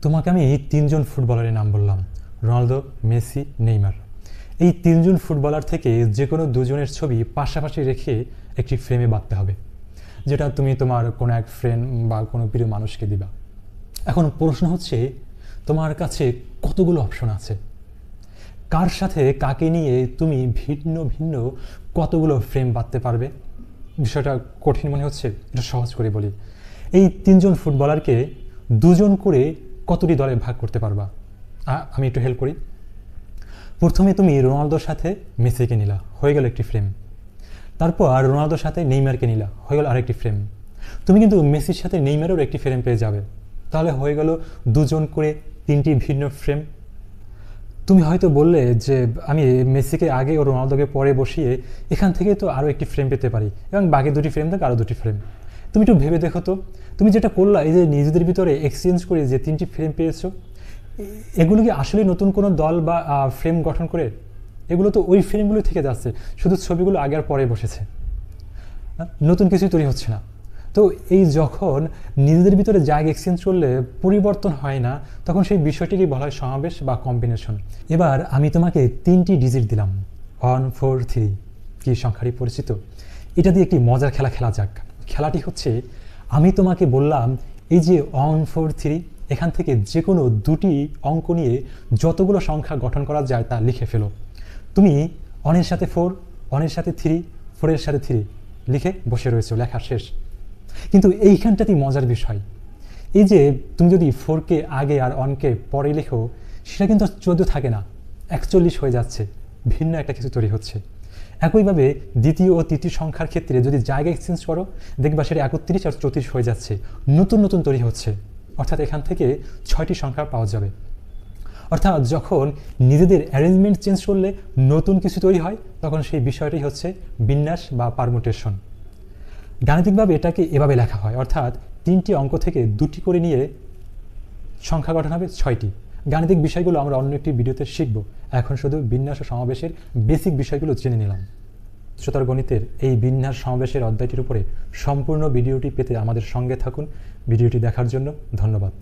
তোমাকে আমি তিনজন ফুটবলারের নাম বললাম, রোনালদো, মেসি, নেইমার। এই তিনজন ফুটবলার থেকে যে কোনো দুজনের ছবি পাশাপাশি রেখে একটি ফ্রেমে বাঁধতে হবে, যেটা তুমি তোমার কোনো এক ফ্রেন্ড বা কোনো প্রিয় মানুষকে দিবা। এখন প্রশ্ন হচ্ছে, তোমার কাছে কতগুলো অপশন আছে, কার সাথে কাকে নিয়ে তুমি ভিন্ন ভিন্ন কতগুলো ফ্রেম বাঁধতে পারবে? বিষয়টা কঠিন মনে হচ্ছে, এটা সহজ করে বলি। এই তিনজন ফুটবলারকে দুজন করে কতটি দলে ভাগ করতে পারবা? আমি একটু হেল্প করি। প্রথমে তুমি রোনালদোর সাথে মেসিকে নিলা, হয়ে গেল একটি ফ্রেম। তারপর রোনালদোর সাথে নেইমারকে নিলা, হয়ে গেল আরেকটি ফ্রেম। তুমি কিন্তু মেসির সাথে নেইমারেরও একটি ফ্রেম পেয়ে যাবে, তাহলে হয়ে গেল দুজন করে তিনটি ভিন্ন ফ্রেম। তুমি হয়তো বললে যে আমি মেসিকে আগে ও রোনালদোকে পরে বসিয়ে এখান থেকে তো আরও একটি ফ্রেম পেতে পারি, এবং বাকি দুটি ফ্রেম থেকে আরও দুটি ফ্রেম। তুমি একটু ভেবে দেখো তো, তুমি যেটা করলা, এই যে নিজেদের ভিতরে এক্সচেঞ্জ করে যে তিনটি ফ্রেম পেয়েছো, এগুলো কি আসলে নতুন কোনো দল বা ফ্রেম গঠন করে? এগুলো তো ওই ফ্রেমগুলো থেকে যাচ্ছে, শুধু ছবিগুলো আগে আর পরে বসেছে, নতুন কিছুই তৈরি হচ্ছে না। তো এই যখন নিজেদের ভিতরে জায়গা এক্সচেঞ্জ করলে পরিবর্তন হয় না, তখন সেই বিষয়টিকে বলা হয় সমাবেশ বা কম্বিনেশন। এবার আমি তোমাকে তিনটি ডিজিট দিলাম, 1, 4, 3। কি সংখ্যাটি পরিচিত? এটা দিয়ে একটি মজার খেলা খেলা যাক। খেলাটি হচ্ছে, আমি তোমাকে বললাম এই যে 1, 4, 3, এখান থেকে যে কোনো দুটি অঙ্ক নিয়ে যতগুলো সংখ্যা গঠন করা যায় তা লিখে ফেলো। তুমি 1 এর সাথে 4, 1 এর সাথে 3, 4 এর সাথে 3 লিখে বসে রয়েছে, লেখা শেষ। কিন্তু এইখানটাতেই মজার বিষয়, এই যে তুমি যদি 4কে আগে আর 1কে পরে লেখো, সেটা কিন্তু 14 থাকে না, 41 হয়ে যাচ্ছে, ভিন্ন একটা কিছু তৈরি হচ্ছে। একইভাবে দ্বিতীয় ও তৃতীয় সংখ্যার ক্ষেত্রে যদি জায়গা এক্সচেঞ্জ করো, দেখবা সেটা 31 আর 34 হয়ে যাচ্ছে, নতুন নতুন তৈরি হচ্ছে। অর্থাৎ এখান থেকে 6টি সংখ্যা পাওয়া যাবে। অর্থাৎ যখন নিজেদের অ্যারেঞ্জমেন্ট চেঞ্জ করলে নতুন কিছু তৈরি হয়, তখন সেই বিষয়টি হচ্ছে বিন্যাস বা পারমুটেশন। গাণিতিকভাবে এটাকে এভাবে লেখা হয়, অর্থাৎ 3টি অঙ্ক থেকে 2টি করে নিয়ে সংখ্যা গঠন হবে 6টি। গাণিতিক বিষয়গুলো আমরা অন্য একটি ভিডিওতে শিখব, এখন শুধু বিন্যাস ও সমাবেশের বেসিক বিষয়গুলো জেনে নিলাম। উচ্চতর গণিতের এই বিন্যাস সমাবেশের অধ্যায়টির উপরে সম্পূর্ণ ভিডিওটি পেতে আমাদের সঙ্গে থাকুন। ভিডিওটি দেখার জন্য ধন্যবাদ।